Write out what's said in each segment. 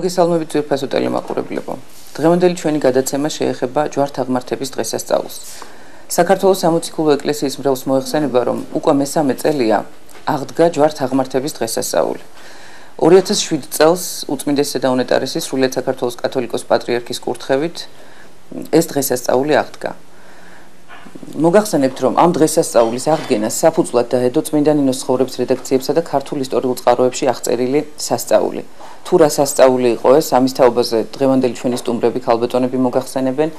მოგესალმებით ძვირფასო ტელემაყურებლებო. დღევანდელი ჩვენი გადაცემა შეეხება ჯვართაღმართების დღესასწაულს. საქართველოს სამოციქულო ეკლესიის მრევლს მოეხსენება, რომ უკვე მესამე წელია აღდგა ჯვართაღმართების დღესასწაული. 2007 წელს უწმინდესისა და უნეტარესის სრულიად საქართველოს კათოლიკოს პატრიარქის კურთხევით ეს დღესასწაული აღდგა. მოგახსენებთ, რომ ამ დღესასწაულის აღდგენას საფუძვლად დაედო წმინდა ნინოს ცხოვრების რედაქციებსა და ქართულ ისტორიულ წყაროებში აღწერილი სასწაული. თუ რა სასწაული იყო ეს, ამის თაობაზე დღევანდელი ჩვენი სტუმრები ქალბატონები მოგახსენებენ.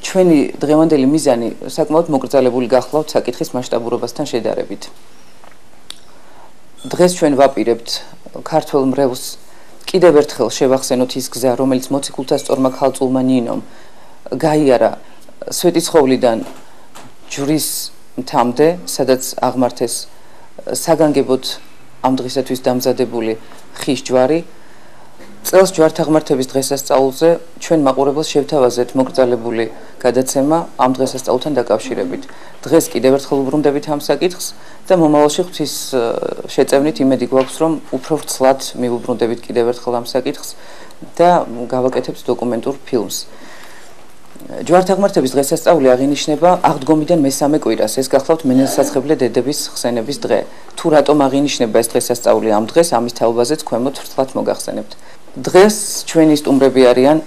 ჩვენი დღევანდელი მიზანი საკმაოდ მოკრძალებული გახლავთ საკითხის მასშტაბურობასთან შედარებით. დღეს ჩვენ ვაპირებთ ქართველ მრევლს კიდევ ერთხელ შევახსენოთ ის გზა, რომელიც მოციქულთა სწორმა ქალწულმა ნინომ გაიარა სვეტიცხოვლიდან ჯვრის მთამდე, სადაც აღმართეს საგანგებოდ ამ დღისათვის დამზადებული ხის ჯვარი. წელს ჯვართაღმართების დღესასწაულზე ჩვენ მაყურებელს შევთავაზეთ მოკრძალებული გადაცემა ამ დღესასწაულთან დაკავშირებით. დღეს კიდევ ერთხელ უბრუნდებით ამ საკითხს და მომავალში ღვთის შეწევნით იმედი გვაქვს, რომ უფრო ვრცლად მივუბრუნდებით კიდევ ერთხელ ამ საკითხს და გავაკეთებთ დოკუმენტურ ფილმს. ჯვართაღმართების დღესასწაული აღინიშნება აღდგომიდან მესამე კვირას. ეს გახლავთ მენელსაცხებლე დედების ხსენების დღე. თუ რატომ აღინიშნება ეს დღესასწაული ამ დღეს, ამის თაობაზეც ქვემოთ ვრცლად მოგახსენებთ. დღეს ჩვენი სტუმრები არიან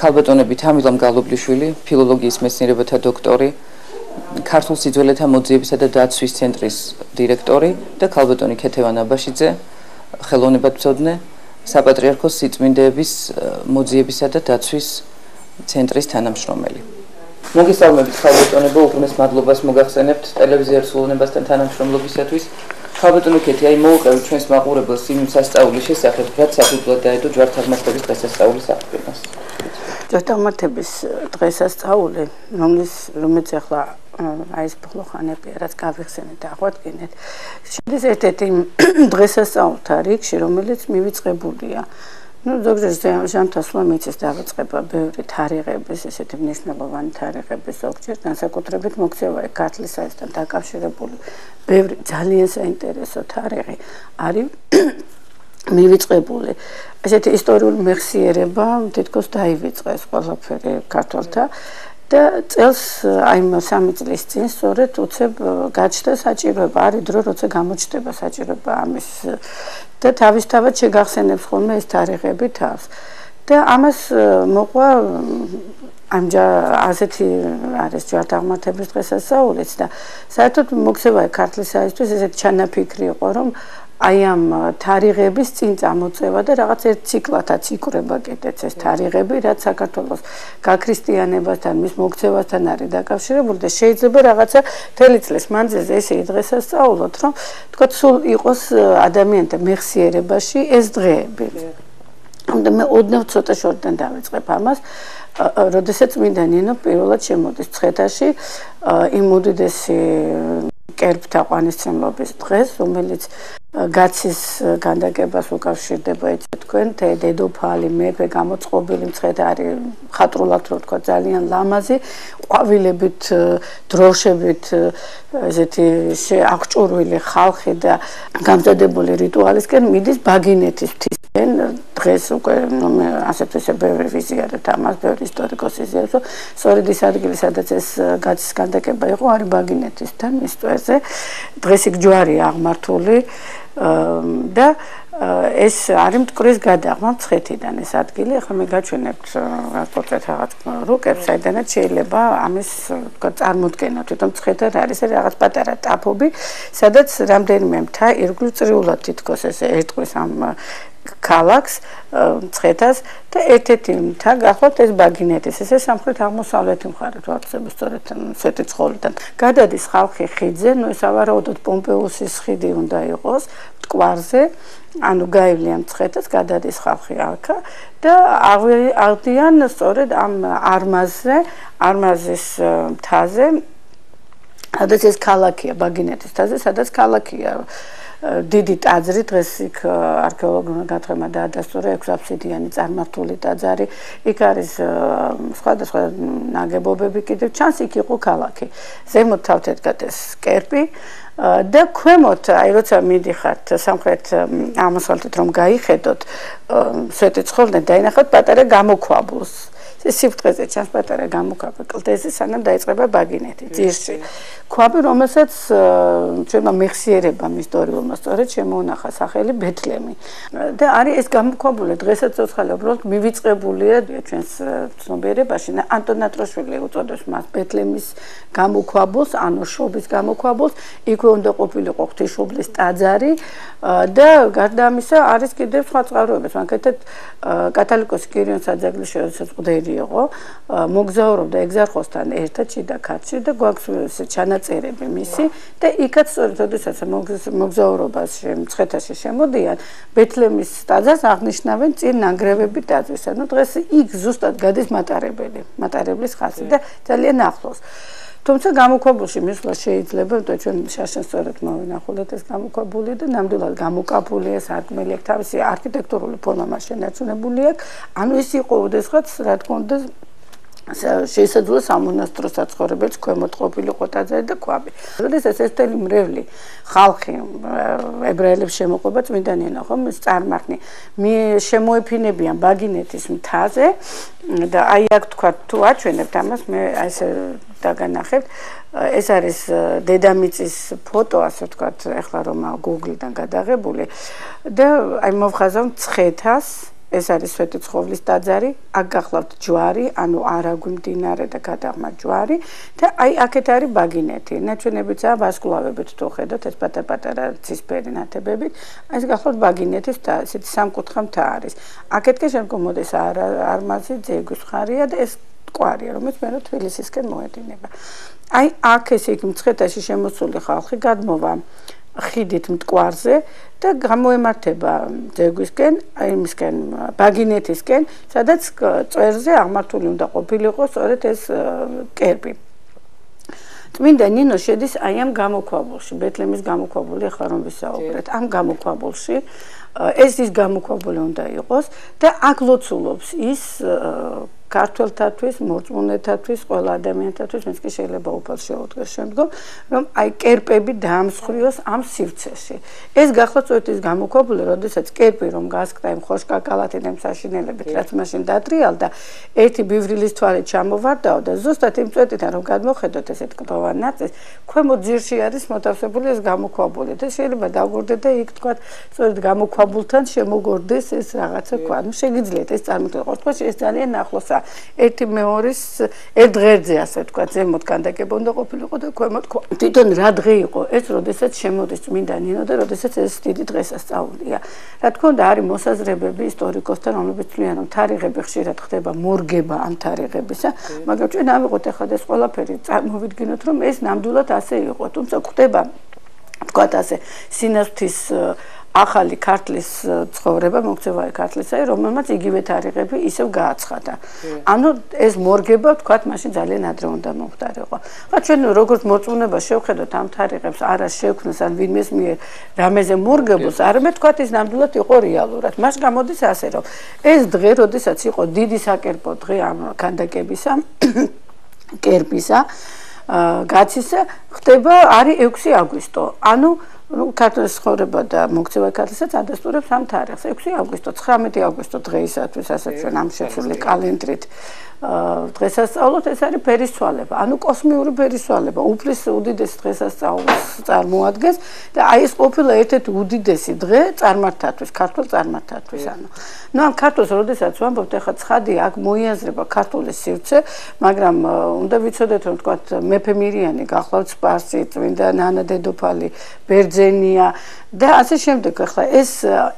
ქალბატონები თამილამ გალობლიშვილი, ფილოლოგიის მეცნიერებათა დოქტორი, ქართულ სიძველეთა მოძიებისა და დაცვის ცენტრის დირექტორი და ქალბატონი ქეთევან აბაშიძე, ხელოვნებათმცოდნე, საპატრიარქოს სიწმინდეების მოძიებისა და დაცვის ცენტრის თანამშრომელი. მოგესალმებით ქალბატონებო, უღრმეს მადლობას მოგახსენებთ ტელევიზიურ სრულუნებასთან თანამშრომლობისათვის. ქალბატონო ქეთი, აი მოუყევთ ჩვენს მაყურებელს იმ სასწაულის შესახებ, რაც საფუძვლად დაედო ჯვართაღმართების დღესასწაულის აღდგენას. ჯვართაღმართების დღესასწაული, რომელიც ახლა აი ეს ბოლო ხანებია, რაც გავიხსენეთ და აღვადგინეთ, შედის ერთ-ერთი დღესასწაულთა რიგში, რომელიც მივიწყებულია. ზოგჯერ ჟამთასვლა მიწის დავიწყება ბევრი თარიღების, ესეთი მნიშვნელოვანი თარიღების, ზოგჯერ განსაკუთრებით მოქცევა ქართლის საერთთან დაკავშირებული ბევრი ძალიან საინტერესო თარიღი არის მივიწყებული. ესეთი ისტორიული მეხსიერება თითქოს დაივიწყეს ყველაფერი ქართველთა და წელს აი 3 წლის წინ სწორედ უცებ გაჩნდა საჭიროება, არის დრო, როცა გამოჩნდება საჭიროება ამის და თავისთავად შეგახსენებს ხოლმე ეს თარიღები თავს. და ამას მოყვა ასეთი არის ჯვართაღმართების დღესასწაულიც და საერთოდ მოქცევა ქართლის საერთოდ ესეთი ჩანაფიქრი იყო, რომ აი ამ თარიღების წინ წამოწევა და რაღაც ერთ ციკლათაც იკვრება კიდეც ეს თარიღები, რაც საქართველოს გაქრისტიანებასთან, მის მოქცევასთან არის დაკავშირებული და შეიძლება რაღაცა მთელი წლის მანძილზე ესე დღესასწაულოთ, რომ თქვა სულ იყოს ადამიანთა მეხსიერებაში ეს დღეები. და მე ოდნავ ცოტა შორიდან დავიწყებ ამას, როდესაც წმინდა ნინო პირველად შემოდის მცხეთაში იმ უდიდესი კერპთა ყვანისმცემლობის დღეს, რომელიც გაცის განდაგებას უკავშირდება, იცით თქვენ, დედოფალი, მეფე, გამოწყობილი მცხეთა არის ხატრულად რო თქვა ძალიან ლამაზი, ყვავილებით, დროშებით, ესეთი აღჭურვილი ხალხი და გამზადებული რიტუალისკენ მიდის ბაგინეთის მთისკენ. დღეს უკვე ასეთ ესე ბევრი ვიზიარებთ ამას, ბევრი ისტორიკოსი იზიარებს, რომ სწორედ ის ადგილი, სადაც ეს გაცის განდაგება იყო, არის ბაგინეთისთან მის წვერზე. დღეს იქ ჯვარი აღმართული და ეს არის მტკვრის გადაღმა მცხეთიდან ეს ადგილი. ახლა მე გაჩვენებთ პორტრეტ რაღაც რუკებს, საიდანაც შეიძლება ამის წარმოდგენა თვითონ მცხეთად არის რაღაც პატარა ტაფობი, სადაც რამდენიმე მთა ირგვლივ წრიულად თითქოს ესე ერტყვის ამ ქალაქს მცხეთას და ერთ-ერთი მთა გახლავთ ეს ბაგინეთის, ესე სამხრეთ აღმოსავლეთი მხარე ვარცხები სწორედ სვეტიცხოვლიდან. გადადის ხალხი ხიდზე, ეს ავარაუდოდ პომპეუსის ხიდი უნდა იყოს, მტკვარზე, ანუ გაივლიან მცხეთას, გადადის ხალხი აქა და აღდიან სწორედ ამ არმაზის მთაზე, სადაც ეს ქალაქია, ბაგინეთის მთაზე, სადაც ქალაქია დიდი ტაძრი დღეს იქ არქეოლოგიურმა გათხრებმა დაადასტურა 6 აფსიდიანი წარმართული ტაძარი. იქ არის სხვადასხვა ნაგებობები კიდევ ჩანს, იქ იყო ქალაქი. ზემოთ თავთ ედგათ ეს კერპი და ქვემოთ, აი როცა მიდიხართ სამხრეთ აღმოსავლეთით რომ გაიხედოთ, სვეტიცხოვლიდან დაინახავთ პატარა გამოქვაბულს. სიფრთხეზე ჩანს პატარა გამოქვაბული კლდეზე, სანამ დაიწყება ბაგინეთი ძირში. ქვაბი, რომელსაც ჩვენმა მეხსიერებამ ისტორიულმა სწორედ შემოუნახა სახელი ბეთლემი. და არის ეს გამოქვაბული დღესაც ცოცხალი უბრალოდ მივიწყებულია ჩვენს ცნობიერებაში. ანტონ ნატროშვილი უწოდებს მას ბეთლემის გამოქვაბულს, ანუ შობის გამოქვაბულს. იქვე უნდა ყოფილიყო ღვთისმშობლის ტაძარი და გარდა ამისა არის კიდევ სხვა წყაროებიც. მაგალითად კათოლიკოსი კირიონ საძაგლიშვილი, როდესაც მღვდელი იყო, მოგზაურობდა ეგზარხოსთან ერთად შიდა ქართლში და გვაქვს ჩანაწერები მისი და იქაც სწორედ როდესაც მოგზაურობაში მცხეთაში შემოდიან, ბეთლემის ტაძარს აღნიშნავენ წინ ნანგრევები ტაძრის. ანუ დღეს იქ ზუსტად გადის მატარებლის ხაზი და ძალიან ახლოს. თუმცა გამოქვაბულში მისვლა შეიძლება, და ჩვენ შაშენ სწორედ მოვინახულეთ ეს გამოქვაბული და ნამდვილად გამოკაფულია, სარკმელი აქვს, თავისი არქიტექტურული ფორმა მას შენარჩუნებული აქვს. ანუ ის იყო ოდესღაც, რა თქმა უნდა, შესაძლოა სამონასტრო საცხოვრებელს ქვემოთ ყოფილიყო ტაძარი და ქვაბი. როდესაც ეს მთელი მრევლი ხალხი ებრაელებს შემოყვება წმინდანიანო, ხომ წარმართნი შემოეფინებიან ბაგინეთის მთაზე და აი აქ თქვა თუ აჩვენებთ ამას, მე აი ესე დაგანახებთ, ეს არის დედამიწის ფოტო, ასე ვთქვათ, ეხლა რომ Google-დან გადაღებული და აი მოვხაზავ მცხეთას, ეს არის სვეტიცხოვლის ტაძარი, აქ გახლავთ ჯვარი, ანუ არაგვი მდინარე და გადაღმა ჯვარი და აი აქეთ არის ბაგინეთი. ნაჩვენებიცაა ვარსკვლავებით თუ ხედავთ, ეს პატარ-პატარა ცისფერი ნათებებით, აი ეს გახლავთ ბაგინეთის და ესეთი სამკუთხა მთა არის. აქეთკენ შემდგომ მოდის არმაზი, ძეგვის მხარია და ეს მტკვარია, რომელიც მე თბილისისკენ მოედინება. აი აქ ეს იქ მცხეთაში შემოსული ხალხი გადმოვა ხიდით მტკვარზე და გამოემართება ძეგვისკენ, აი იმისკენ, ბაგინეთისკენ, სადაც წვერზე აღმართული უნდა ყოფილიყო სწორედ ეს კერპი. წმინდა ნინო შედის აი ამ გამოქვაბულში, ბეთლემის გამოქვაბული, ახლა რომ ვისაუბრეთ, ამ გამოქვაბულში ეს ის გამოქვაბული უნდა იყოს და აქ ლოცულობს ის ქართველთათვის, მორწმუნეთათვის, ყველა ადამიანთათვის, მეც კი შეიძლება უფალ შეუდგეს შემდგომ, რომ აი კერპები დაამსხვრიოს ამ სივრცეში. ეს გახლავთ სწორედ ის გამოქვაბული, როდესაც კერპი რომ გასკდა იმ ხოშკაკალათი და იმ საშინელებით, რაც მაშინ დატრიალდა, ერთი ბივრილის თვალი ჩამოვარდაო და ზუსტად იმ წვეტიდან რომ გადმოხედოთ ესეთ კლდოვან ნაწილს, ქვემოთ ძირში არის მოთავსებული ეს გამოქვაბული და შეიძლება დაგვორდეთ და იქ თქვათ სწორედ გამოქვაბულთან შემოგორდეს ეს რაღაცა ქვა. ნუ შეგიძლიათ ეს წარმოგიდგენთ, ყოველთვის ეს ძალიან ახლოსაა. ერთი მეორის ერთ ღერძზე, ასე ვთქვათ, ზემოთ კანდაკება უნდა ყოფილიყო და ქვემოთ თვითონ რა დღე იყო ეს, როდესაც შემოდის წმინდა ნინო და როდესაც ეს დიდი დღესასწაულია. რა თქმა უნდა, არის მოსაზრებები ისტორიკოსთან, რომლებიც თვლიან, რომ თარიღები ხშირად ხდება მორგება ამ თარიღებისა, მაგრამ ჩვენ ავიღოთ ახლა ეს ყველაფერი წარმოვიდგინოთ, რომ ეს ნამდვილად ასე იყო. თუმცა ხდება, ვთქვათ ასე, სინასთვის ახალი ქართლის ცხოვრება, მოქცევაი ქართლისა, რომელმაც იგივე თარიღები ისევ გააცხადა. ანუ ეს მორგება, ვთქვათ, მაშინ ძალიან ადრე უნდა მომხდარიყო. ხა ჩვენ როგორც მოწმუნება შევხედოთ ამ თარიღებს, არა შექმნას ან ვინმეს მიერ რამეზე მორგებულს, არამედ ვთქვათ, ის ნამდვილად იყო რეალურად. მას გამოდის ასე, რომ ეს დღე, როდესაც იყო დიდი საკერპო დღე ამ ქანდაკებისა, კერპისა, გაცისა, ხდება არის 6 აგვისტო. ანუ ქართლის ცხოვრება და მოქცევა ქართლსაც ადასტურებს ამ თარიღს. 6 აგვისტო, 19 აგვისტო დღეისათვის, ასე ჩვენ ამ შეცვლილი კალენდრით დღესასწაულოთ, ეს არის ფერისცვალება, ანუ კოსმიური ფერისცვალება, უფლის უდიდესი დღესასწაულს წარმოადგენს და აი ეს ყოფილა ერთ-ერთი უდიდესი დღე წარმართთათვის, ქართულ წარმართთათვის. ანუ ამ ქართულს, როდესაც ვამბობთ, ახლა ცხადია, აქ მოიაზრება ქართული სივრცე, მაგრამ უნდა ვიცოდეთ, რომ თქვათ, მეფე მირიანი გახლავთ სპარსი, წმინდა ნანა დედოფალი, ბერძენია და ასე შემდეგ. ახლა ეს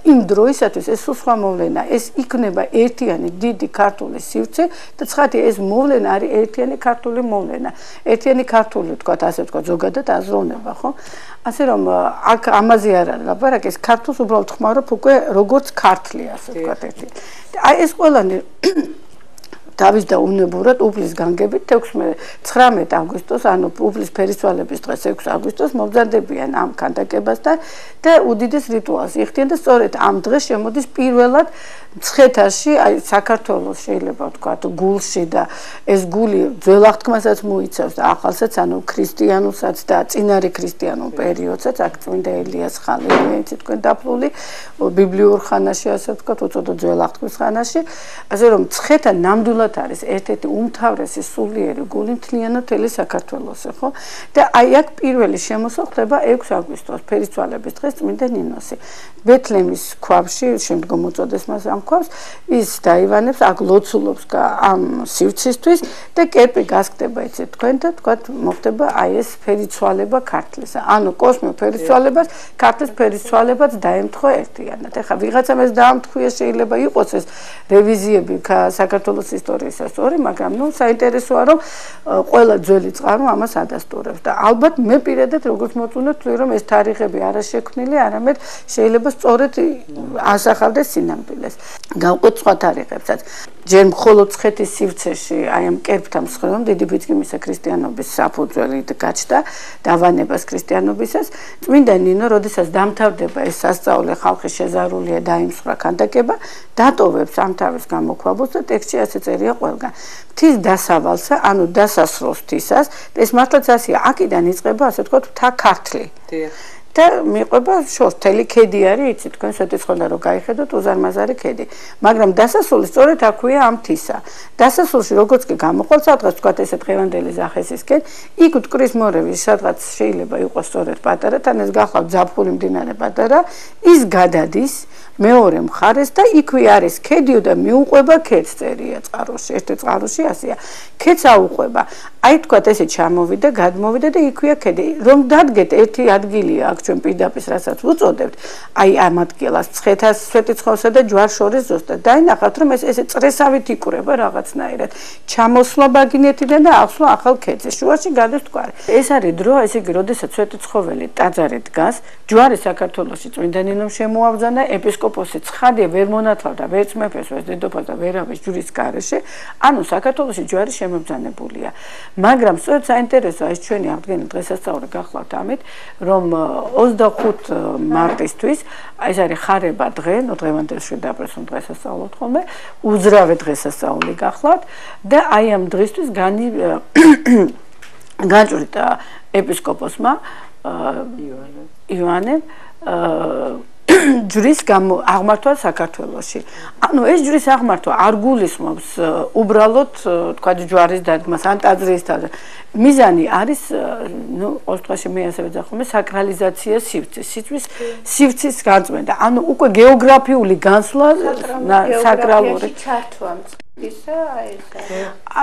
იმ დროისათვის ეს სხვა მოვლენა, ეს იქნება ერთიანი დიდი ქართული სივრცე და ცხადია ეს მოვლენა არის ერთიანი ქართული მოვლენა. ერთიანი ქართული, თქვათ, ასე ვთქვათ, ზოგადად აზროვნება, ხო? ასე რომ აქ ამაზე არ არის ლაპარაკი, ეს ქართულს უბრალოდ ხმარობ უკვე როგორც ქართლი, ასე ვთქვათ, ერთი. აი ეს ყველანი თავის და უნებურად უფლის განგებით 19 აგვისტოს, ანუ უფლის ფერისცვალების დღეს 6 აგვისტოს მომზადებიან ამ ქანდაკებასთან და უდიდეს რიტუალს იხდიან და სწორედ ამ დღეს შემოდის პირველად მცხეთაში, აი საქართველოს შეიძლება ვთქვათ, გულში და ეს გული ძველ აღთქმასაც მოიცავს და ახალსაც, ანუ ქრისტიანულსაც და წინარე ქრისტიანულ პერიოდსაც, აქ წმინდა ელიას ხალხია იცით თქვენ დაფლული, ბიბლიურ ხანაში ასე ვთქვათ, უწოდო ძველ აღთქმის ხანაში, ასე რომ მცხეთა ნამდვილად არის ერთ-ერთი უმთავრესი სულიერი გული მთლიანად მთელი საქართველოსზე, ხო? და აი აქ პირველი შემოსვლა ხდება 6 აგვისტოს, ფერისცვალების დღეს წმინდა ნინოსი. ბეთლემის ქვაბში, შემდგომ უწოდეს მას ამ ქვაბს, ის დაივანებს, აქ ლოცულობს ამ სივრცისთვის და კერპი გასკდება იცით თქვენ და თქვათ მოხდება აი ეს ფერისცვალება ქართლისა. ანუ კოსმო ფერისცვალებას, ქართლის ფერისცვალებაც დაემთხვა ერთიანად. ეხლა ვიღაცამ ეს დაამთქვია, შეიძლება იყოს ეს რევიზიები საქართველოს ისტორიისას სწორი, მაგრამ ნუ საინტერესოა რომ ყველა ძველი წყარო ამას ადასტურებს და ალბათ მე პირადად როგორც მოწმე ვთვლი რომ ეს თარიღები არა შექმნილი, არამედ შეიძლება სწორედ ასახავდეს სინამდვილეს. გავყვეთ სხვა თარიღებსაც. ჯერ მხოლოდ მცხეთის სივრცეში აი ამ კერპთა მსხვილობამ დიდი ბიძგიმისა ქრისტიანობის საფუძველი გაჩნდა დავანებას ქრისტიანობისას. წმინდა ნინო, როდესაც დამთავრდება ეს სასწაული, ხალხი შეზარულია დაიმსხვრა ქანდაკება, დატოვებს ამ თავის გამოქვაბულს და ტექსტში ასე წერია ყველგან. მთის დასავალსა, ანუ დასასრულს მთისას, ეს მართლაც ასეა, აქედან იწყება ასე ვთქვათ მთა ქართლი. და მიყვება შორს მთელი ქედი არის, იცით თქვენ სვეტიცხოვნა რომ გაიხედოთ უზარმაზარი ქედი. მაგრამ დასასრული სწორედ აქვეა ამ მთისა. დასასრულში როგორც კი გამოყვალ სადღაც ვთქვათ ესე დღევანდელი ზახესისკენ, იქ მტკვრის მორევი სადღაც შეიძლება იყოს სწორედ პატარა, თან ეს გახლავთ ზაფხული მდინარე პატარა, ის გადადის მეორე მხარეს და იქვე არის ქედიო და მიუყვება ქედს წერია წყაროში, ერთ წყაროში ასეა. ქედს აუყვება. აი თქვათ ესე ჩამოვიდა, გადმოვიდა და იქვეა ქედი. რომ დადგეთ ერთი ადგილია აქ ჩვენ პირდაპირ რასაც ვუწოდებთ, აი ამ ადგილას მცხეთას, სვეტიცხოვლსა და ჯვარ შორის ზუსტად. დაინახავთ რომ ეს ესე წრესავით იკვრება რაღაცნაირად. ჩამოსვლა ბაგინეთიდან და ახსვა ახალ ქედზე. შუაში გადის მტკვარი. ეს არის დრო, ესე იგი, როდესაც სვეტიცხოველი ტაძარი დგას, ჯვარი საქართველოში წმინდა ნინომ შემოაბრძანა, ეპისკოპოსი ცხადია ვერ მონათლავდა ვერც მეფეს, ვერც დედოფალს და ვერავის ჯვრის გარეშე, ანუ საქართველოში ჯვარი შემობრძანებულია. მაგრამ სწორედ საინტერესოა ეს ჩვენი აღდგენილი დღესასწაული გახლავთ ამით, რომ 25 მარტისთვის ეს არის ხარება დღე, ნუ დღევანდელ შვიდაბრეშულ დღესასწაულობთ ხოლმე, უძრავე დღესასწაული გახლავთ და აი ამ დღისთვის განჭვრიტა ეპისკოპოსმა იოანემ ჯვრის აღმართვა საქართველოში. ანუ ეს ჯვრის აღმართვა არ გულისხმობს უბრალოდ თქვა ჯვარის დადგმას ან ტაძრის თავზე. მიზანი არის, ნუ ყოველ შემთხვევაში მე ასე ვეძახομαι, საკრალიზაცია სივრცის განწმენდა. ანუ უკვე გეოგრაფიული განსვლა საკრალური ჩართვა ისა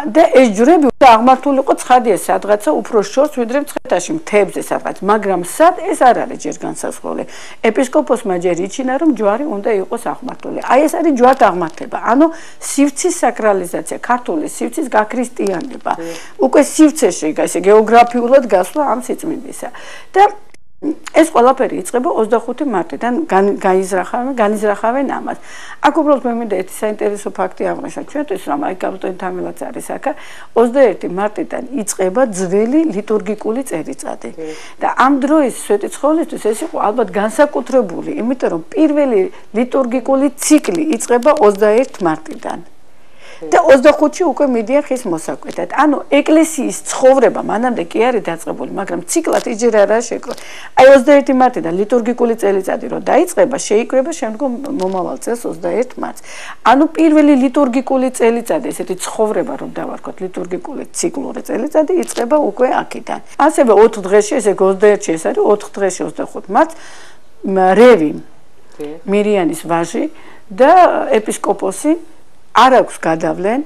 და ეს ჯვრები აღმართული იყო ცხადია სადღაცა უფრო შორს ვიდრე მცხეთაში მთებზე სადღაც, მაგრამ სად ეს არ არის ჯერ განსაზღვრული. ეპისკოპოსმა ჯერ იჩინა რომ ჯვარი უნდა იყოს აღმართული. აი ეს არის ჯვართ აღმართება, ანუ სივრცის საკრალიზაცია, ქართული სივრცის გაქრისტიანება. უკვე სივრცეში ესე გეოგრაფიულად გასვლა ამ სიწმინდისა. და ეს ყველაფერი იწყება 25 მარტიდან განიზრახავენ ამას. აქ უბრალოდ მე მინდა ერთი საინტერესო ფაქტი აღვნიშნო ჩვენთვის, რომ აი კაპიტანი თამილაც არის აქ. 21 მარტიდან იწყება ძველი ლიტურგიკული წელიწადი. და ამ დროის სვეტიცხოვლისთვის ეს იყო ალბათ განსაკუთრებული, იმიტომ რომ პირველი ლიტურგიკული ციკლი იწყება 21 მარტიდან. და 25-ში უკვე მიდიან ხის მოსაკვეთად. ანუ ეკლესიის ცხოვრება მანამდე კი არის დაწყებული, მაგრამ ციკლად იჯერ არა შეკრო. აი 21 მარტიდან ლიტურგიკული წელიწადი რო დაიწყება, შეიკრება შემდგომ მომავალ წელს 21 მარტს. ანუ პირველი ლიტურგიკული წელიწადი, ესეთი ცხოვრება რომ დავარქოთ, ლიტურგიკული ციკლური წელიწადი იწყება უკვე აქედან. ასევე 4 დღეში, ესე 21-ში ეს არის 4 დღეში 25 მარტს რევი მირიანის ვაჟი და ეპისკოპოსი არ აქვს გადავლენ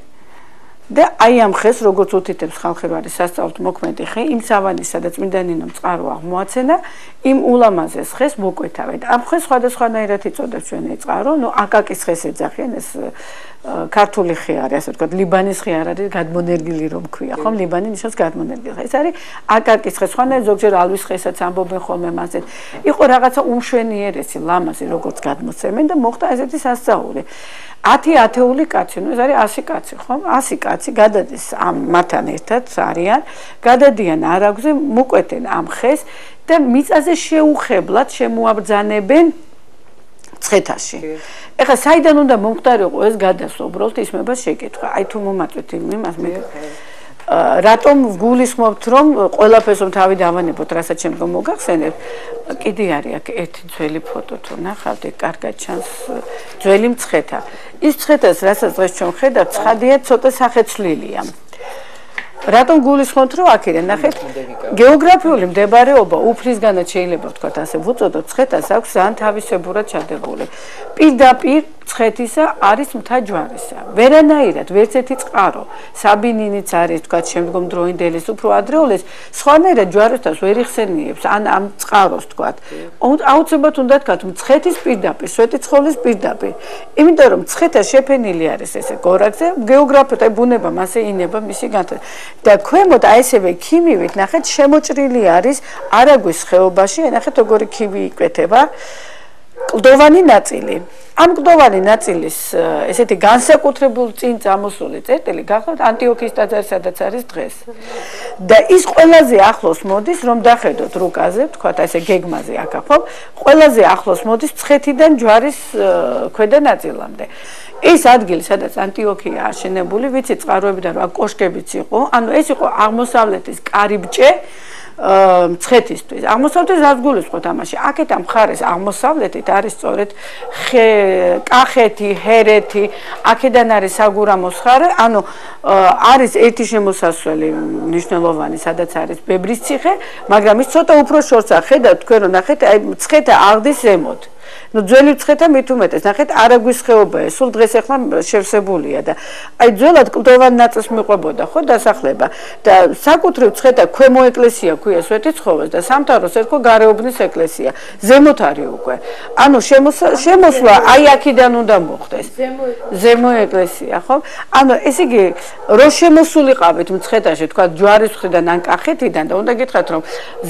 და აი ამ ხეს როგორც უთითებს ხალხი რომ არის სასწაულთ მოქმედი ხე, იმ სავანისა და წმინდა ნინომ წყარო აღმოაცენა, იმ ულამაზეს ხეს მოკვეთავენ. ამ ხეს სხვადასხვანაირად იწოდებს ჩვენი წყარო, ნუ აკაკის ხეს ეძახიან, ეს ქართული ხე არის, ასე ვთქვათ, ლიბანის ხე არ არის, გადმონერგილი რომ ქვია, ხომ? ლიბანი ნიშნავს გადმონერგილი ხე. ეს არის აკაკის ხე, სხვანაირად ზოგჯერ ალვის ხესაც ამბობენ ხოლმე მასზე. იყო რაღაცა უმშვენიერესი, ლამაზი, როგორც გადმოცემენ და მოხდა ესეთი სასწაული. 10 ათეული კაცი, ეს არის 100 კაცი, ხო? 100 კაცი გადადის ამ მათთან ერთად არიან, გადადიან არაგზე, მოკვეთენ ამ ხეს და მიწაზე შეუხებლად შემოაბრძანებენ ცხეთაში. ეხლა საიდან უნდა მომხდარიყო ეს გადასვლა, უბრალოდ ისმება შეკითხვა. აი თუ მომაწვეთ იმას მე რატომ გულისხმობთ რომ ყველაფერს თავი დავანებოთ, რასაც შემდგომ მოგახსენებ? კიდე არის აქ ერთი ძველი ფოტო თუ ნახავთ, კარგად ჩანს ძველი მცხეთა. ის მცხეთას, რასაც დღეს ჩვენ ხედავთ, ცხადია ცოტა სახეცვლილია. რატომ გულისხმობთ რომ აქედან ნახეთ გეოგრაფიული მდებარეობა უფლისგანაც შეიძლება ვთქვათ ასე ვუწოდოთ მცხეთას აქვს ძალიან თავისებურად ჩადებული პირდაპირ მცხეთისა არის მთა ჯვარისა ვერანაირად ვერც ერთი წყარო საბინინიც არის ვთქვათ შემდგომ დროინდელის უფრო ადრეულეს სხვანაირად ჯვაროსთავს ვერ იხსენიებს ან ამ წყაროს ვთქვათ აუცილებლად უნდა ვთქვათ მცხეთის პირდაპირ სვეტიცხოვლის პირდაპირ იმიტომ რომ მცხეთა შეფენილი არის ესე გორაკზე გეოგრაფიად აი ბუნება მასე ინება მისი განთქმა და ქვემოთ აი ესევე ქიმივით ნახეთ შემოჭრილი არის არაგვის ხეობაში ნახეთ როგორი ქიმი იკვეთება კლდოვანი ნაწილი ამ კლდოვანი ნაწილის ესეთი განსაკუთრებული წინ წამოსული წერტილი გახლავთ ანტიოქიის ტაძარი სადაც არის დღეს და ის ყველაზე ახლოს მოდის რომ დახედოთ რუკაზე ვთქვათ ესე გეგმაზე აკახო ყველაზე ახლოს მოდის მცხეთიდან ჯვარის ქვედა ნაწილამდე ეს ადგილი სადაც ანტიოქია აშენებული ვიცი წყაროებიდან რა კოშკებიც იყო ანუ ეს იყო აღმოსავლეთის კარიბჭე მცხეთისთვის აღმოსავლეთის რაც გულისხმობთ ამაში აქეთ ამ მხარეს აღმოსავლეთით არის სწორედ კახეთი ჰერეთი აქედან არის საგურამოს მხარე ანუ არის ერთი შემოსასვლელი მნიშვნელოვანი სადაც არის ბებრის ციხე მაგრამ ის ცოტა უფრო შორსა ხედავთ თქვენ რომ ნახეთ აი მცხეთა აღდის ზემოთ ну ძველი მცხეთა მით უმეტეს ნახეთ არაგვის ხეობაა სულ დღეს ახლა შევსებულია და აი ძველად კლდოვან ნაწილს მიყვებოდა ხო დასახლება და საკუთრივ მცხეთა ქვემო ეკლესია ქვია სვეტიცხოველს და სამთავროს ერქვა გარეუბნის ეკლესია ზემოთ არის უკვე ანუ შემოსვლა აი აქედან უნდა მოხდეს ზემო ეკლესია ხო ანუ ესე იგი რო შემოსულიყავით მცხეთაში თქვა ჯვარის მხრიდან ან კახეთიდან და უნდა გითხრათ რომ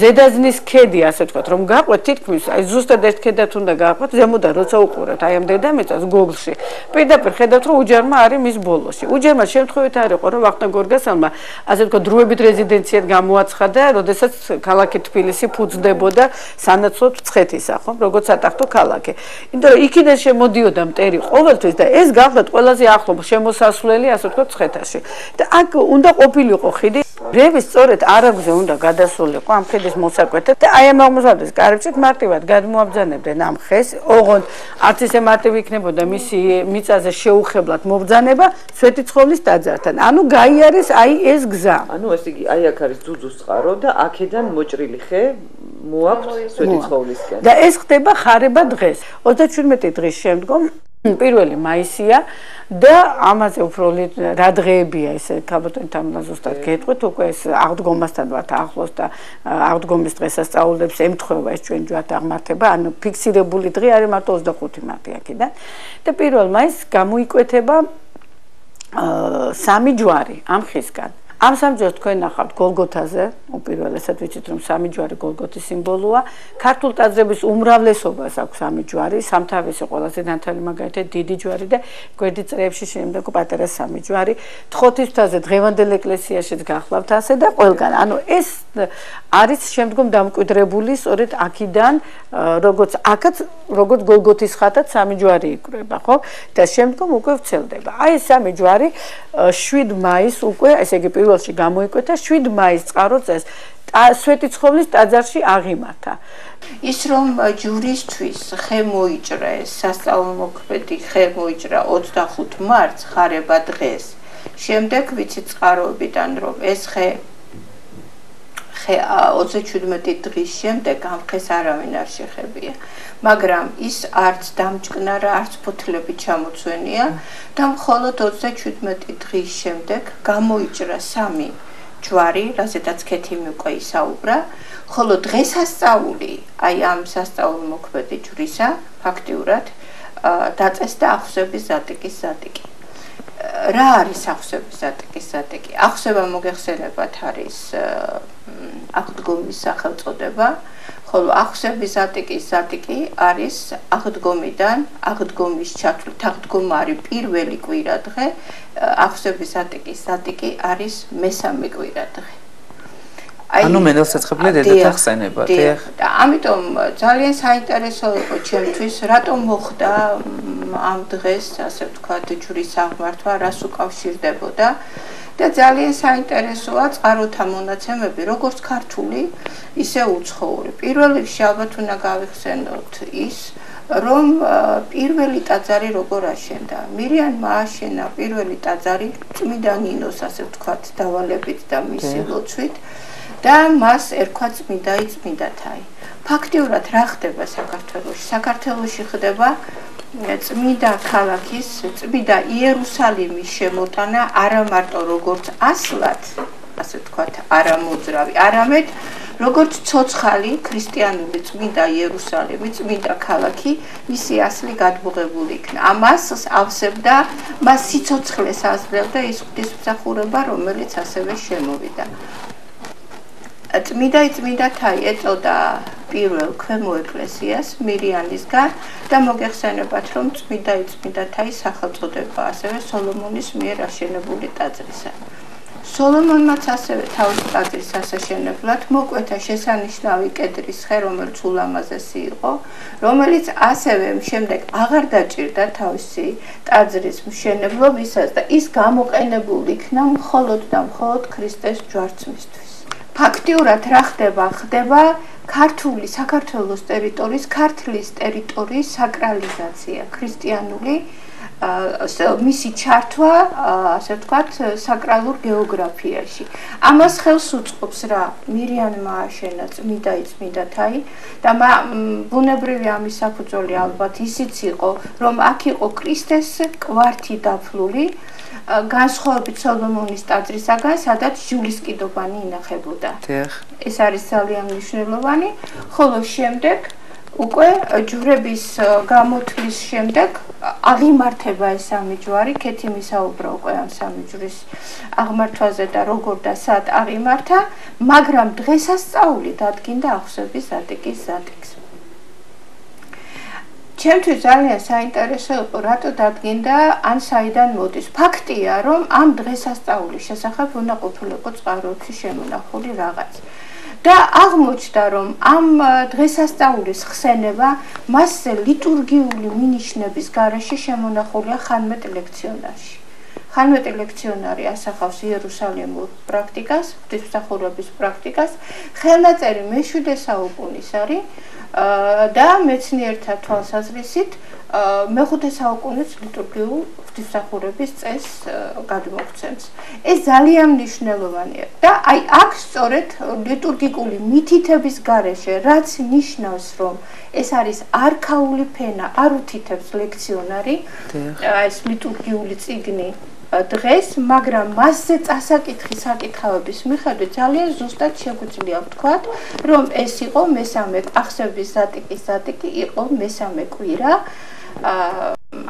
ზედაზნის ქედი ასე თქვა რომ გაყვეთ თითქმის აი ზუსტად ერთ ქედად უნდა გაყვეთ ზემოდან როცა უყურებთ აი ამ დედამიწას გოგლში პირდაპირ ხედავთ რომ უჯერმა არის მის ბოლოში უჯერმა შემთხვევით არ იყო რომ ვახტანგ გორგასალმა ასე თქვა დროებით რეზიდენციად გამოაცხადა როდესაც ქალაქი თბილისი ფუძდებოდა სანაცვლოდ მცხეთისა ხო როგორც სატახტო ქალაქი იმიტომ რომ იქიდან შემოდიოდა მტერი ყოველთვის და ეს გახლავთ ყველაზე ახლო შემოსასვლელი ასე თქვა მცხეთაში და აქ უნდა ყოფილიყო ხიდი რევის სწორედ არაგზე უნდა გადასულიყო ამ ხიდის მოსაკვეთად და აი ამ აღმოსავლეთის კარიბჭით მარტივად გადმოაბრძანებდნენ ამ ხეს ოღონდ არც ისე მარტივი იქნებოდა მისი მიწაზე შეუხებლად მობრძანება სვეტიცხოვლის ტაძართან ანუ გაიარეს აი ეს გზა ანუ ესე იგი აი აქ არის ძუძუს წყარო და აქედან მოჭრილი ხე მოაქვთ სვეტიცხოვლისკენ და ეს ხდება ხარება დღეს 37 დღის შემდგომ 1 მაისია და ამაზე უფრო რა დღეებია ესე ქალბატონთან ზუსტად გეტყვით უკვე ეს აღდგომასთან ვართ ახლოს და აღდგომის დღესასწაულებს ემთხვევა ეს ჩვენ ჯვართ აღმართება ანუ ფიქსირებული დღე არის მარტო 25 მარტი აქედან და 1 მაისს გამოიკვეთება 3 ჯვარი ამ ხისგან ამ სამჯერ თქვენ ნახავთ გოლგოთაზე უპირველესად ვიცით რომ 3 ჯვარი გოლგოთის სიმბოლოა ქართულ ტაძრების უმრავლესობას აქვს 3 ჯვარი სამთავისი ყველაზე ნათელი მაგალითად დიდი ჯვარი და გვერდი წრეებში შემდეგ პატარა 3 ჯვარი თხოთის მთაზე დღევანდელ ეკლესიაშიც გახლავთ ასე და ყველგან ანუ ეს არის შემდგომ დამკვიდრებული სწორედ აქიდან როგორც აქაც როგორც გოლგოთის ხატად 3 ჯვარი იკვრება ხო და შემდგომ უკვე ვრცელდება აი ეს 3 ჯვარი 7 მაისს უკვე ესე იგი პირველში გამოიკვეთა 7 მაისს წყაროწეს სვეტიცხოვლის ტაძარში აღიმართა ის რომ ჯვრისთვის ხე მოიჭრა ეს სასწაულმოქმედი ხე მოიჭრა 25 მარტს ხარება დღეს შემდეგ ვიცით წყაროებიდან რომ ეს ხე 37 დღის შემდეგ ამ ხეს არავინ არ შეხებია მაგრამ ის არც დამჭკნარა არც ფოთლები ჩამოცვენია და მხოლოდ 37 დღის შემდეგ გამოიჭრა 3 ჯვარი რაზედაც ქეთიმი უკვე ისაუბრა ხოლო დღესასწაული აი ამ სასწაულმოქმედი ჯვრისა ფაქტიურად დაწესდა ახსების ზატიკის ზატიკი რა არის ახსების ზატკი? ახსება მოგეხსენებათ არის აღდგომის სახელწოდება, ხოლო ახსების ზატკი არის აღდგომიდან აღდგომის ჩათვლით, აღდგომა არის პირველი კვირადღე, ახსების ზატკი არის მესამე კვირადღე. ანუ მენელსაცხებლე დედათა ხსენება, დიახ. და ამიტომ ძალიან საინტერესო იყო ჩემთვის, რატომ მოხდა ამ დღეს, ასე ვთქვათ, ჯვრის აღმართვა, რას უკავშირდებოდა და ძალიან საინტერესოა წყაროთა მონაცემები, როგორც ქართული, ისე უცხოური. პირველ რიგში ალბათ უნდა გავიხსენოთ ის, რომ პირველი ტაძარი როგორ აშენდა. მირიანმა აშენა პირველი ტაძარი წმინდა ნინოს, ასე ვთქვათ, დავალებით და მისი ლოცვით. და მას ერქვა წმინდაი. ფაქტიურად რა ხდება საქართველოში? საქართველოში ხდება წმინდა ქალაქის, წმინდა იერუსალიმის შემოტანა არა მარტო როგორც ასლად, ასე ვთქვათ, არამოძრავი, არამედ როგორც ცოცხალი ქრისტიანული წმინდა იერუსალიმი, წმინდა ქალაქი, მისი ასლი გადმოღებული იქნა. ამ ასლს ავსებდა, მას სიცოცხლეს აძლევდა ის ღვთისმსახურება, რომელიც ასევე შემოვიდა. წმინდაი ეწოდა პირველ ქვემო ეკლესიას მირიანისგან და მოგეხსენებათ, რომ წმინდაი სახელწოდება ასევე სოლომონის მიერ აშენებული ტაძრისა. სოლომონმაც ასევე თავის ტაძრის ასაშენებლად მოკვეთა შესანიშნავი კედრის ხე, რომელიც ულამაზესი იყო, რომელიც ასევე შემდეგ აღარ დაჭირდა თავისი ტაძრის მშენებლობისას და ის გამოყენებული იქნა მხოლოდ და მხოლოდ ქრისტეს ჯვარცმისთვის. ფაქტიურად რა ხდება? ხდება ქართული საქართველოს ტერიტორიის, ქართლის ტერიტორიის საკრალიზაცია, ქრისტიანული მისი ჩართვა, ასე ვთქვათ, საკრალურ გეოგრაფიაში. ამას ხელს უწყობს რა? მირიანმა აშენა წმინდაი და ბუნებრივი ამის საფუძველი ალბათ ისიც იყო, რომ აქ იყო ქრისტეს კვართი დაფლული, განსხვავებით სოლომონის ტაძრისაგან, სადაც ჯვრის კიდობანი ინახებოდა. ეს არის ძალიან მნიშვნელოვანი, ხოლო შემდეგ უკვე ჯვრების გამოთვლის შემდეგ აღიმართება ეს სამი ჯვარი, ქეთი მისაუბრა უკვე ამ სამი ჯვრის აღმართვაზე და როგორ და სად აღიმართა, მაგრამ დღესასწაული დადგინდა ახსების ზატკის. ჩემთვის ძალიან საინტერესო იყო, რატო დადგინდა, ან საიდან მოდის. ფაქტია, რომ ამ დღესასწაულის შესახებ უნდა ყოფილიყო წყაროებში შემონახული რაღაც. და აღმოჩნდა, რომ ამ დღესასწაულის ხსენება მასზე ლიტურგიული მინიშნების გარეშე შემონახულია ხანმეტ ლექციონარში. ხანმეტი ლექციონარი ასახავს იერუსალიმურ პრაქტიკას, ღვთისმსახურების პრაქტიკას, ხელნაწერი მე-7 საუკუნის არის და მეცნიერთა თვალსაზრისით მე-5 საუკუნის ლიტურგიულ ღვთისმსახურების წესს გადმოგვცემს. ეს ძალიან მნიშვნელოვანია და აი აქ სწორედ ლიტურგიკული მითითების გარეშე, რაც ნიშნავს, რომ ეს არის არქაული ფენა, არ უთითებს ლექციონარი, ეს ლიტურგიული წიგნი დღეს, მაგრამ მასზე წასაკითხი საკითხავების მიხედვით ძალიან ზუსტად შეგვიძლია ვთქვათ, რომ ეს იყო მესამე ახსების ზატკი იყო მესამე კვირა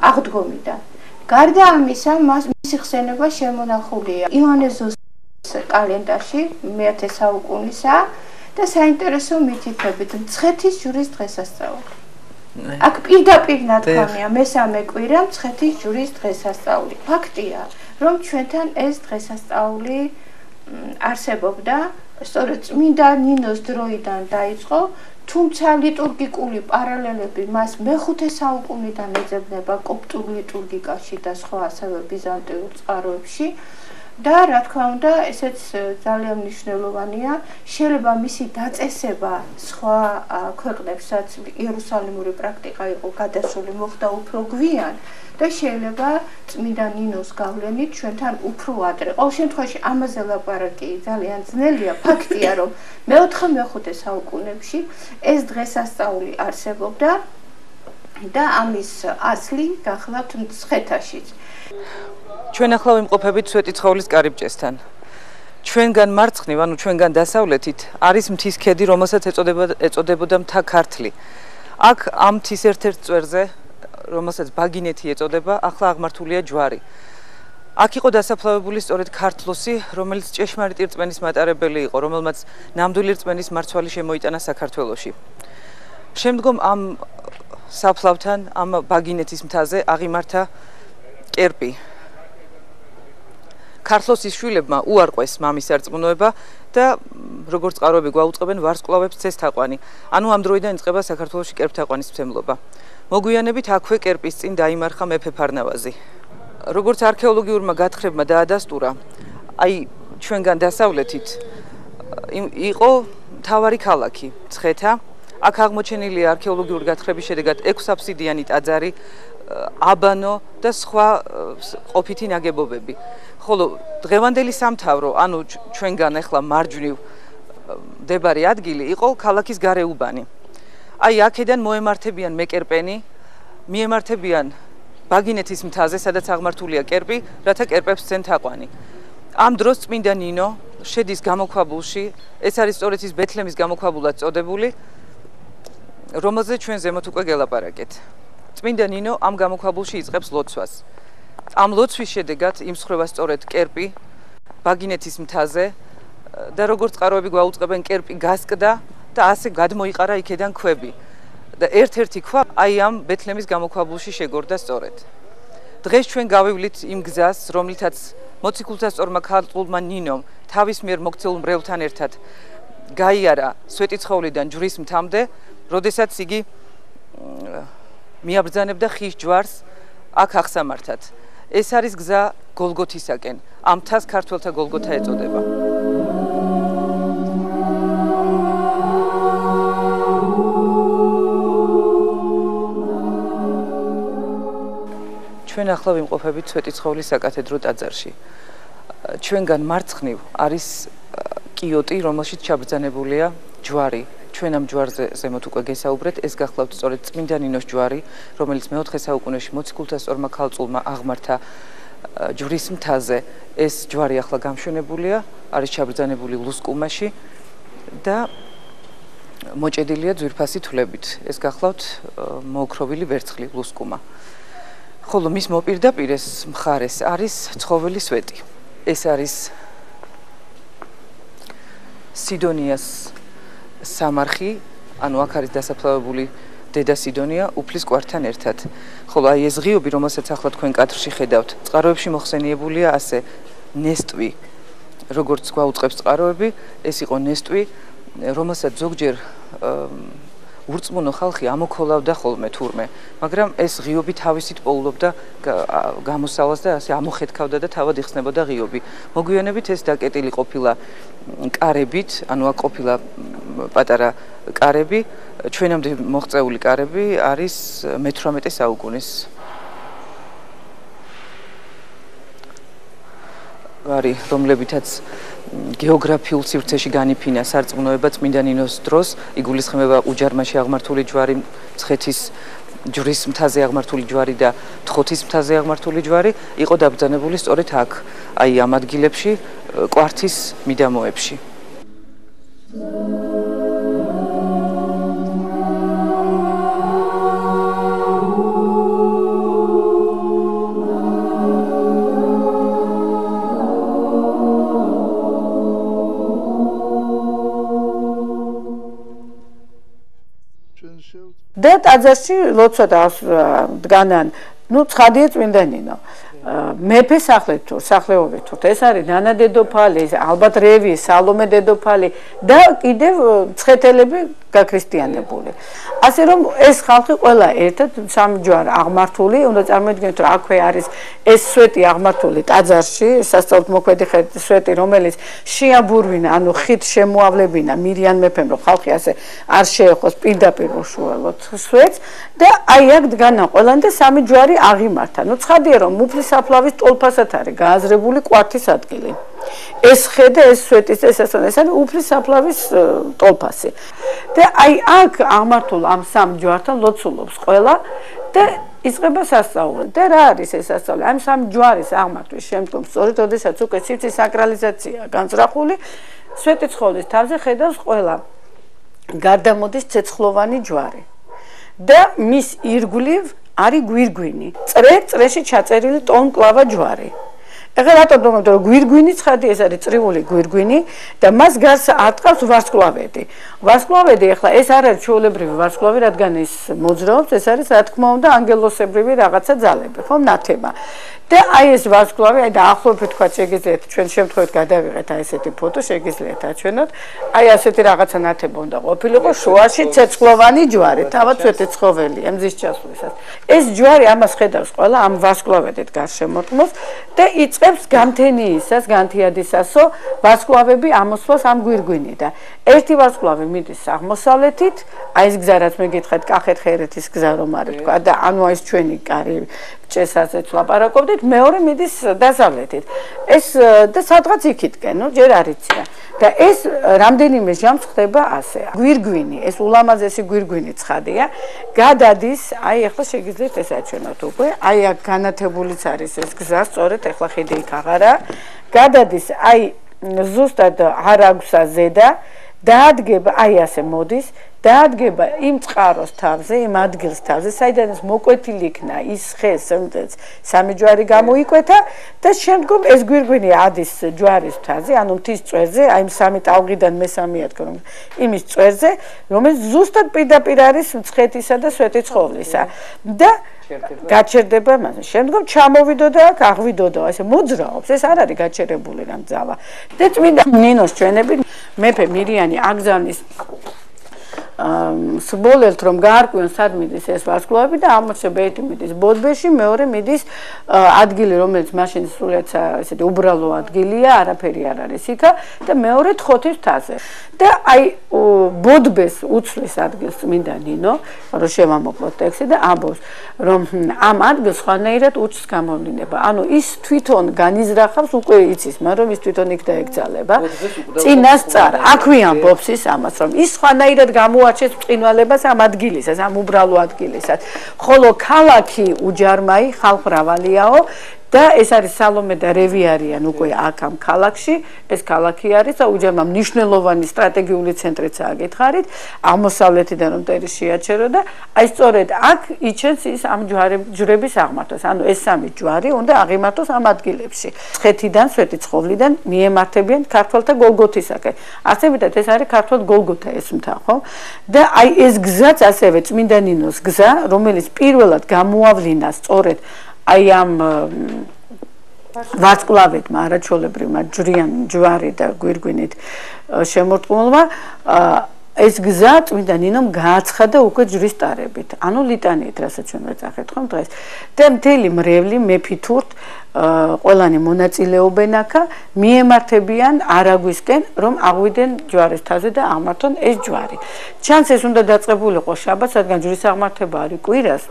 აღდგომიდან. გარდა ამისა, მისი ხსენება შემონახულია იოანე ზოსის კალენდარში მე-10 საუკუნისა და საინტერესო მითითებით მცხეთის ჯვრის დღესასწაული. აქ პირდაპირ ნათქვამია მესამე კვირა მცხეთის ჯვრის დღესასწაული. ფაქტია, რომ ჩვენთან ეს დღესასწაული არსებობდა, სწორედ წმინდა ნინოს დროიდან დაიწყო, თუმცა ლიტურგიკული პარალელები მას მე-5 საუკუნიდან ეძებნება კოპტურ ლიტურგიკაში და სხვა ასევე ბიზანტიურ წყაროებში. და რა თქმა უნდა, ესეც ძალიან მნიშვნელოვანია, შეიძლება მისი დაწესება სხვა ქვეყნებსაც იერუსალიმური პრაქტიკა იყო გადასული, მოხდა უფრო გვიან და შეიძლება წმინდა ნინოს გავლენით ჩვენთან უფრო ადრე. ყოველ შემთხვევაში ამაზე ლაპარაკი ძალიან ძნელია. ფაქტია, რომ მე-4-მე-5 საუკუნეებში ეს დღესასწაული არსებობდა და ამის ასლი გახლავთ მცხეთაშიც. ჩვენ ახლა ვიმყოფებით სვეტიცხოვლის კარიბჭესთან. ჩვენგან მარცხნივ, ანუ ჩვენგან დასავლეთით არის მთის ქედი, რომელსაც ეწოდებოდა მთა ქართლი. აქ ამ მთის ერთ-ერთ წვერზე, რომელსაც ბაგინეთი ეწოდება, ახლა აღმართულია ჯვარი. აქ იყო დასაფლავებული სწორედ ქართლოსი, რომელიც ჭეშმარიტი რწმენის მატარებელი იყო, რომელმაც ნამდვილი რწმენის მარცვალი შემოიტანა საქართველოში. შემდგომ ამ საფლავთან, ამ ბაგინეთის მთაზე აღიმართა კერპი. ქართლოსის შვილებმა უარყვეს მამის სარწმუნოება და როგორც წყაროები გვაუწყებენ, ვარსკვლავებს ცეს თაყვანი. ანუ ამ დროიდან იწყება საქართველოში კერპთაყვანის მცემლობა. მოგვიანებით აქვე კერპის წინ დაიმარხა მეფე ფარნავაზი. როგორც არქეოლოგიურმა გათხრებმა დაადასტურა, აი ჩვენგან დასავლეთით იყო მთავარი ქალაქი ცხეთა. აქ აღმოჩენილია არქეოლოგიური გათხრების შედეგად 6 აფსიდიანი ტაძარი, აბანო და სხვა ყოფითი ნაგებობები. ხოლო დღევანდელი სამთავრო, ანუ ჩვენგან ახლა მარჯვნივ მდებარე ადგილი იყო ქალაქის გარეუბანი. აი აქედან მოემართებიან მეკერპენი, მიემართებიან ბაგინეთის მთაზე, სადაც აღმართულია კერპი, რათა კერპებს ცენ თაყვანი. ამ დროს წმინდა ნინო შედის გამოქვაბულში, ეს არის სწორედ ის ბეთლემის გამოქვაბულად წოდებული, რომელზე ჩვენ ზემოთ უკვე გელაპარაკეთ. წმინდა ნინო ამ გამოქვაბულში იწყებს ლოცვას. ამ ლოცვის შედეგად იმსხვრება სწორედ კერპი ბაგინეთის მთაზე და როგორც წყაროები გვაუწყებენ, კერპი გასკდა და ასე გადმოიყარა იქედან ქვები. და ერთ-ერთი ქვა აი ამ ბეთლემის გამოქვაბულში შეგორდა სწორედ. დღეს ჩვენ გავივლით იმ გზას, რომლითაც მოციქულთა სწორმა ქალწულმა ნინომ თავის მიერ მოქცეულ მრევლთან ერთად გაიარა სვეტიცხოვლიდან ჯვრის მთამდე, როდესაც იგი მიაბრძანებდა ხის ჯვარს აქ აღსამართად. ეს არის გზა გოლგოთისაკენ. ამ მთას ქართველთა გოლგოთა ეწოდება. ჩვენ ახლა ვიმყოფებით სვეტიცხოვლის საკათედრო ტაძარში. ჩვენგან მარცხნივ არის კიოტი, რომელშიც ჩაბრძანებულია ჯვარი. ჩვენ ამ ჯვარზე ზემოთ უკვე გესაუბრეთ, ეს გახლავთ სწორედ წმინდა ნინოს ჯვარი, რომელიც მე-4 საუკუნეში მოციქულთა სწორმა ქალწულმა აღმართა ჯვრის მთაზე. ეს ჯვარი ახლა გამშვენებულია, არის ჩაბრძანებული ლუსკუმაში და მოჭედილია ძვირფასი თვლებით. ეს გახლავთ მოოქროვილი ვერცხლი ლუსკუმა. ხოლო მის მოპირდაპირეს მხარეს არის ცხოველი სვეტი. ეს არის სიდონიას სამარხი, ანუ აქ არის დასაფლავებული დედა სიდონია უფლის კვართთან ერთად. ხოლო აი ეს ღიობი, რომელსაც ახლა თქვენ კადრში ხედავთ, წყაროებში მოხსენიებულია ასე ნესტვი. როგორც გვაუწყებს წყაროები, ეს იყო ნესტვი, რომელსაც ზოგჯერ ურწმუნო ხალხი ამოქოლავდა ხოლმე თურმე, მაგრამ ეს ღიობი თავისით პოულობდა გამოსავალს და ასე ამოხეთქავდა და თავად იხსნებოდა ღიობი. მოგვიანებით ეს დაკეტილი ყოფილა კარებით, ანუ აქ ყოფილა პატარა კარები, ჩვენამდე მოღწეული კარები არის მე-18 საუკუნის. არის, რომლებითაც გეოგრაფიულ სივრცეში განიფინა სარწმუნოება წმინდა ნინოს დროს, იგულისხმება უჯარმაში აღმართული ჯვარი, ცხეთის ჯვრის მთაზე აღმართული ჯვარი და თხოთის მთაზე აღმართული ჯვარი იყო დაბრძანებული სწორედ აქ, აი ამ ადგილებში, კვართის მიდამოებში. და ტაძარში ლოცვა დგანან, ну ცხადია წმინდა ნინო. მეფე სახლებობით თუ ეს არის ნანა დედოფალი, ალბათ რევი, სალომე დედოფალი და კიდევ ცხეთელები გაქრისტიანებული. ასე რომ ეს ხალხი ყველა ერთად სამი ჯვარი აღმართული, უნდა წარმოიდგინოთ რომ აქვე არის ეს სვეტი აღმართული ტაძარში, სასწაულთმოქმედი სვეტი, რომელიც შეაბურვინა, ანუ ხით შემოავლებინა მირიან მეფემ, რომ ხალხი ასე არ შეეხოს პირდაპირ უშუალოდ სვეტს და აი აქ დგანა ყველანი და სამი ჯვარი აღიმართა. ну ცხადია რომ მუფლის საფლავის ტოლფასად არის გააზრებული კვართის ადგილი. ეს ხედა ეს სვეტის ეს არის უფლის საფლავის ტოლფასი. და აი აქ აღმართულ ამ სამ ჯვართან ლოცულობს ყველა და იწყება სასწაული. და რა არის ეს სასწაული? ამ სამ ჯვარის აღმართვის შემდგომ სწორედ როდესაც უკვე სივრცის საკრალიზაცია განზრახული, სვეტიცხოვლის თავზე ხედავს ყველა გარდამოდის ცეცხლოვანი ჯვარი. და მის ირგვლივ არის გვირგვინი, წრეში ჩაწერილი ტოლმკლავა ჯვარი. ეხლა რატომ დავუმატო რომ გვირგვინი ცხადი ეს არის წრიული გვირგვინი და მას გარს არტყავს ვარსკვლავედი. ვარსკვლავედი ეხლა ეს არ არის ჩვეულებრივი ვარსკვლავი, რადგან ის მოძრაობს, ეს არის რა თქმა უნდა ანგელოსებრივი რაღაცა ძალები, ხო, ნათება. და აი ეს ვარსკვლავი, აი დაახლოებით თქვა შეგიძლიათ ჩვენ შემთხვევით გადავიღეთ აი ესეთი ფოტო, შეგიძლიათ აჩვენოთ. აი ასეთი რაღაცა ნათება უნდა ყოფილიყო შუაში ცეცხლოვანი ჯვარი, თავად სვეტიცხოველი, ემზის ჩასვლისას. ეს ჯვარი ამას ხედავს ყველა ამ ვარსკვლავედით გარშემორტყმოს და იწყებს განთენიისას, განთიადისასო ვარსკვლავები ამოსვლას ამ გვირგვინიდან. ერთი ვარსკვლავი მიდის აღმოსავლეთით, აი ეს გზა რაც მეკითხეთ, კახეთ-ხერეთის გზა რომ არის თქვა და ანუ ეს ჩვენი კარი ჭესაზეც ლაპარაკობდით, მეორე მიდის დასავლეთით. ეს და სადღაც იქითკენ, ნუ ჯერ არ იციან. და ეს რამდენიმე ჟამს ხდება ასე. გვირგვინი, ეს ულამაზესი გვირგვინი ცხადია, გადადის, აი ახლა შეგიძლიათ ეს აჩვენოთ უკვე. აი აქ განათებულიც არის ეს გზა, სწორედ ახლა ხიდი იქ აღარა. გადადის, აი ზუსტად არ აქვს ზედა, დაადგება, აი ასე მოდის. დაადგება იმ წყაროს თავზე, იმ ადგილს თავზე, საიდან ეს მოკვეთილი იქნა, ის ხე, სამი ჯვარი გამოიკვეთა და შემდგომ ეს გვირგვინი ადის ჯვარის მთაზე, ანუ მთის წვერზე, აი იმ სამი ტალღიდან მესამეა თქო, იმის წვერზე, რომელიც ზუსტად პირდაპირ არის მცხეთისა და სვეტიცხოვლისა და გაჩერდება მას. შემდგომ ჩამოვიდო და აქ აღვიდოდო, ასე მოძრაობს, ეს არ არის გაჩერებული რამ ძალა. და წმინდა ნინოს ჩვენები მეფე მირიანი აგზავნის სბოლელთ რომ გაარკვიონ სად მიდის ეს ვარსკვლავები და ამოწება ერთი მიდის ბოდბეში, მეორე მიდის ადგილი რომელიც მაშინ სულაც ესეთი უბრალო ადგილია, არაფერი არ არის იქა და მეორე თხოთის მთაზე. და აი ბოდბეს უცლის ადგილს წმინდა ნინო, რომ შევამოკლოთ ტექსტი და ამბობს რომ ამ ადგილს სხვანაირად უჩს გამოვლინება. ანუ ის თვითონ განიზრახავს უკვე იცის, მაგრამ ის თვითონ იქ დაეკძალება. წინასწარ აქვე ამბობს ის ამას რომ ის სხვანაირად გამოაჩენს ბრწყინვალებას ამ ადგილისას, ამ უბრალო ადგილისას. ხოლო ქალაქი უჯარმაი ხალხმრავალიაო და ეს არის სალომე და რევი არიან უკვე აქ ამ ქალაქში, ეს ქალაქი არის და უჯერმა მნიშვნელოვანი სტრატეგიული ცენტრიც აგითხარით, აღმოსავლეთიდან რომ ტერი შეაჩერო და აი სწორედ აქ იჩენს ის ამ ჯვრების აღმართვას. ანუ ეს სამი ჯვარი უნდა აღიმართოს ამ ადგილებში. მცხეთიდან, სვეტიცხოვლიდან მიემართებიან ქართველთა გოლგოთისაკენ. არსებითად ეს არის ქართველ გოლგოთა ეს მთა, ხო? და აი ეს გზაც ასევე წმინდა ნინოს გზა, რომელიც პირველად გამოავლინა სწორედ აი ამ ვარსკვლავედმა არაჩვეულებრივმა ჯვარი და გვირგვინით შემორტყმულმა ეს გზა წმინდა ნინომ გააცხადა უკვე ჯვრის ტარებით, ანუ ლიტანიით, რასაც ჩვენ ვეძახეთ ხომ დღეს. და მთელი მრევლი მეფითურთ ყველანი მონაწილეობენ აქა, მიემართებიან არაგვისკენ, რომ აღვიდნენ ჯვარის თაზე და აღმართონ ეს ჯვარი. ჩანს ეს უნდა დაწყებულიყო შაბათს, რადგან ჯვრის აღმართება არის კვირას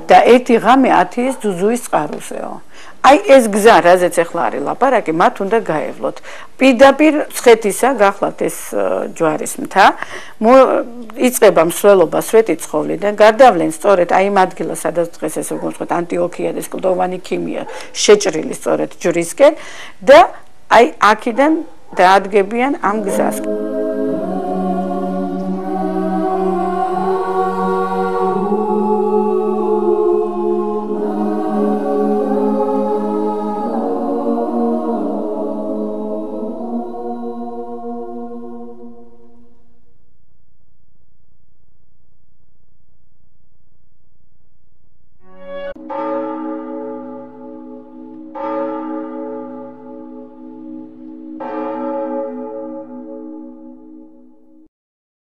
და ერთი ღამე 10-ის ძუძუის წყაროსეო. აი ეს გზა, რაზეც ახლა არის ლაპარაკი, მათ უნდა გაევლოთ. პირდაპირ მცხეთისა გახლავთ ეს ჯვარის მთა, იწყება მსვლელობა სვეტიცხოვლიდან, გადავლენ სწორედ აი იმ ადგილას, სადაც დღეს ესე ვგონწყოთ ანტიოქიადის კლდოვანი ქიმია შეჭრილი სწორედ ჯვრისკენ და აი აქედან დაადგებიან ამ გზას.